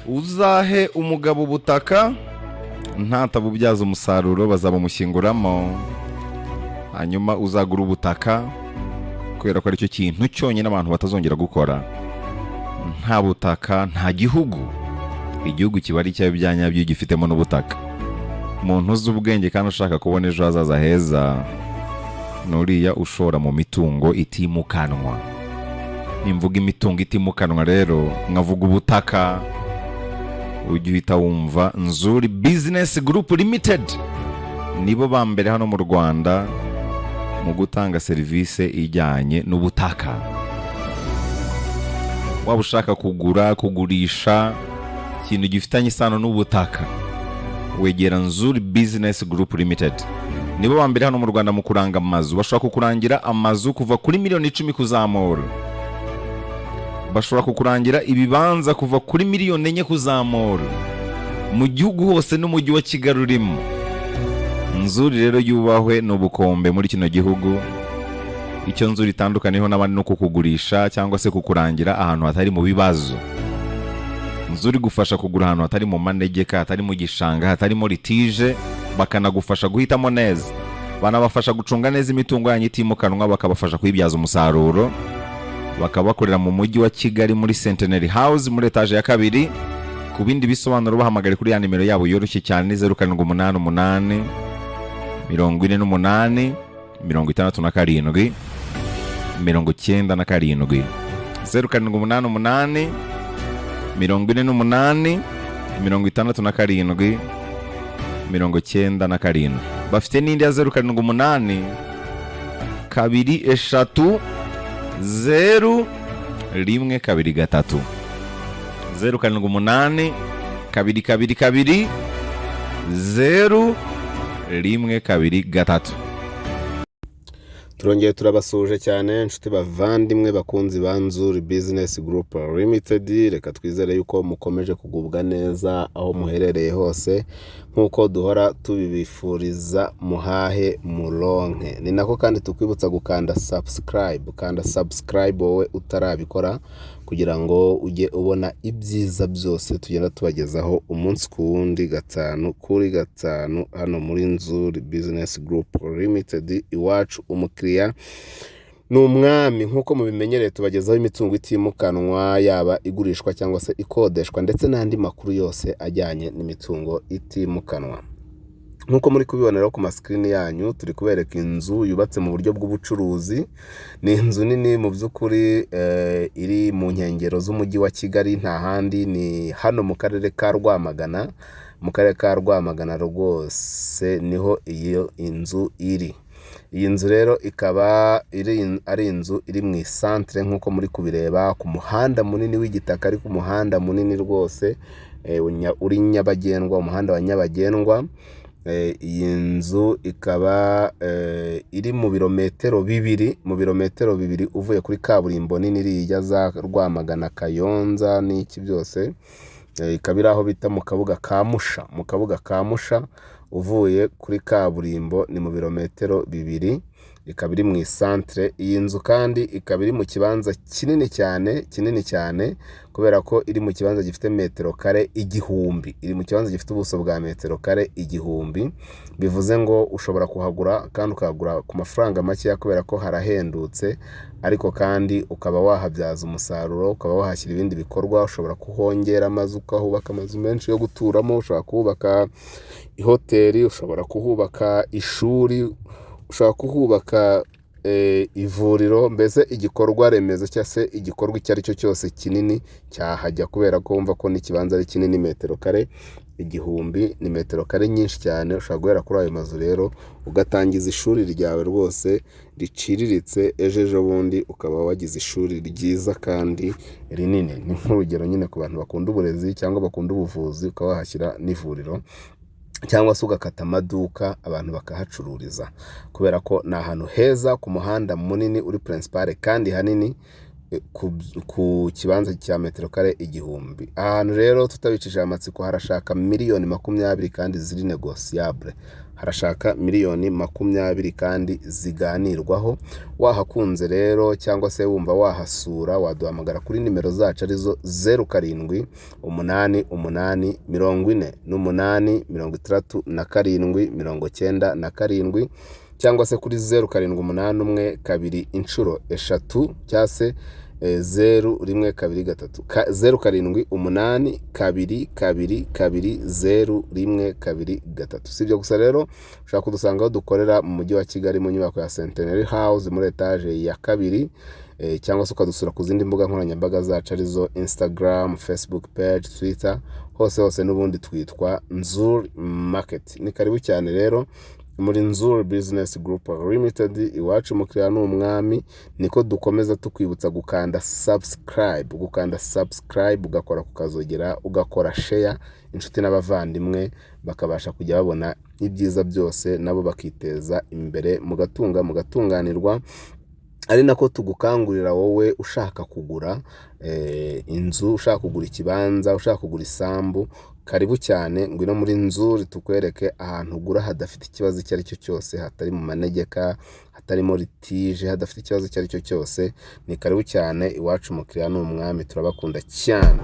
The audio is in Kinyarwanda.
uzahe umugabo ubutaka ntatabubyaza umusaruro bazabamushyinguramo, hanyuma uzagura ubutaka kubera ko aricyo kintu cyonyine abantu batazongera gukora. Nta butaka nta gihugu. Igihugu kiba ari icyawe bya nyabyo gifitemo n'ubutaka. Umuntu uzi ubwenge kandi ushaka kubona ejo hazaza heza nuriya ushora mu mitungo itimukanwa. Nimvuga imitungo itimukanwa rero nkavuga ubutaka, ujye uhita wumva Nzuri Business Group Limited. Nibo ba mbere hano mu Rwanda mu gutanga serivisi ijyanye n'ubutaka. Waba ushaka kugura, kugurisha ikintu gifitanye isano n'ubutaka, wegera Nzuri Business Group Limited. Nibo ba mbere hano mu Rwanda mu kuranga amazu. Bashobora kukurangira amazu kuva kuri miliyoni 10 kuzamura. Bashobora kukurangira ibibanza kuva kuri miliyoni 4 kuzamura mu gihugu hose n'umujyi wa Kigali urimo. Nzuri rero yubahwe n'ubukombe muri kino gihugu. Icyo Nzuri itandukaniyeho n'abandi no kukugurisha cyangwa se kukurangira ahantu hatari mu bibazo. Nzuri gufasha kugura ahantu hatari mu manegeka, hatari mu gishanga, hatari mu litije, bakanagufasha guhitamo neza. Banabafasha gucunga neza imitungo yanyu itimukanwa, bakabafasha kuyibyaza umusaruro. Bakabakorera mu mujyi wa Kigali muri Centenary House muri etage ya 2. Ku bindi bisobanuro bahamagare kuri ya nimero yabo yoroshye cyane 0788 48 67 97 0788 48 67 97. Bafite n'indi ya 0788 23 0 1 2 3 0788 222 0 1 2 3. Turongeye turabasuje cyane inshuti bavandimwe bakunzi ba Nzuri Business Group Limited. Reka twizere yuko mukomeje kugubwa neza aho muherereye hose, nkuko duhora tubibifuriza muhahe muronke. Ni nako kandi tukwibutsa gukanda subscribe wowe utarabikora, kugira ngo ujye ubona ibyiza byose tugenda tubagezaho umunsi ku wundi, gatanu kuri gatanu, hano muri Nzuri Business Group Limited. Iwacu umukiriya n'umwami, nkuko mubimenyereye tubagezaho imitungo itimukanwa, yaba igurishwa cyangwa se ikodeshwa, ndetse n'andi makuru yose ajyanye n'imitungo itimukanwa. Nkuko muri kubibonera ku maskrini yanyu, turi kubereka inzu yubatse mu buryo bw'ubucuruzi. Ni inzu nini mu by'ukuri, iri mu nkengero z'umujyi wa Kigali, nta handi, ni hano mu karere ka Rwamagana. Mu karere ka Rwamagana rwose niho iyo inzu iri. Iyi nzu rero ikaba ari inzu iri mu isantre, nkuko muri kubireba ku muhanda munini w'igitaka, ariko umuhanda munini rwose, uri nyabagendwa, umuhanda wa nyabagendwa. Iyi nzu ikaba iri mu birometero 2 uvuye kuri kaburimbo nini iriya za Rwamagana Kayonza n'iki byose. Ikaba iri aho bita mu kabuga ka Musha, uvuye kuri kaburimbo ni mu birometero 2. Ikaba iri mu isantre. Iyi nzu kandi ikaba iri mu kibanza kinini cyane, kubera ko iri mu kibanza gifite metero kare 1000. Iri mu kibanza gifite ubuso bwa metero kare 1000. Bivuze ngo ushobora kuhagura kandi ukahagura ku mafaranga make, kubera ko harahendutse, ariko kandi ukaba wahabyaza umusaruro, ukaba wahashyira ibindi bikorwa. Ushobora kuhongera amazu, ukahubaka amazu menshi yo guturamo, ushobora kuhubaka ihoteli, ushobora kuhubaka ishuri, ushobora kuhubaka ivuriro, mbese igikorwa remezo cyangwa se igikorwa icyo ari cyo cyose kinini cyahajya, kubera ko wumva ko n'ikibanza ari kinini. Metero kare 1000 ni metero kare nyinshi cyane. Ushobora guhera kuri ayo mazu rero ugatangiza ishuri ryawe rwose riciriritse, ejo bundi ukaba wagize ishuri ryiza kandi rinini. Ni nk'urugero nyine ku bantu bakunda uburezi cyangwa bakunda ubuvuzi, ukaba wahashyira n'ivuriro, cyangwa se ugakata amaduka abantu bakahacururiza, kubera ko ni ahantu heza ku muhanda munini uri principal kandi hanini. ku kibanza cya metero kare 1000. Ahantu rero tutabicishije amatsiko harashaka miliyoni 20 kandi ziri negociable, harashaka miliyoni 20 kandi ziganirwaho. Wahakunze rero cyangwa se wumva wahasura, waduhamagara kuri nimero zacu arizo 07 88 40 8 67 cyangwa se kuri 0781 2 inshuro 3 cyangwa se 0123 0781 2 2 2 0123. Si ibyo gusa rero ushaka kudusanga aho dukorera mu mujyi wa Kigali mu nyubako ya Centenary House muri etage ya 2, cyangwa se ukadusura ku zindi mbuga nkoranyambaga zacu arizo Instagram, Facebook page, Twitter, hose n'ubundi twitwa Nzuri Market. Ni karibu cyane rero muri Nzuri Business Group Limited. Iwacu umukiriya ni umwami. Niko dukomeza tukwibutsa gukanda subscribe, ugakora kukazogera, ugakora share, inshuti n'abavandimwe bakabasha kujya babona ibyiza byose, nabo bakiteza imbere, mugatunganirwa. Ari nako tugukangurira wowe ushaka kugura inzu, ushaka kugura ikibanza, ushaka kugura isambu, karibu cyane ngwino muri Nzuri tukwereke ahantu ugura hadafite ikibazo icyo ari cyo cyose, hatari mu manegeka, hatarimo litige, hadafite ikibazo icyo ari cyo cyose. Ni karibu cyane, iwacu umukiriya ni umwami, turabakunda cyane.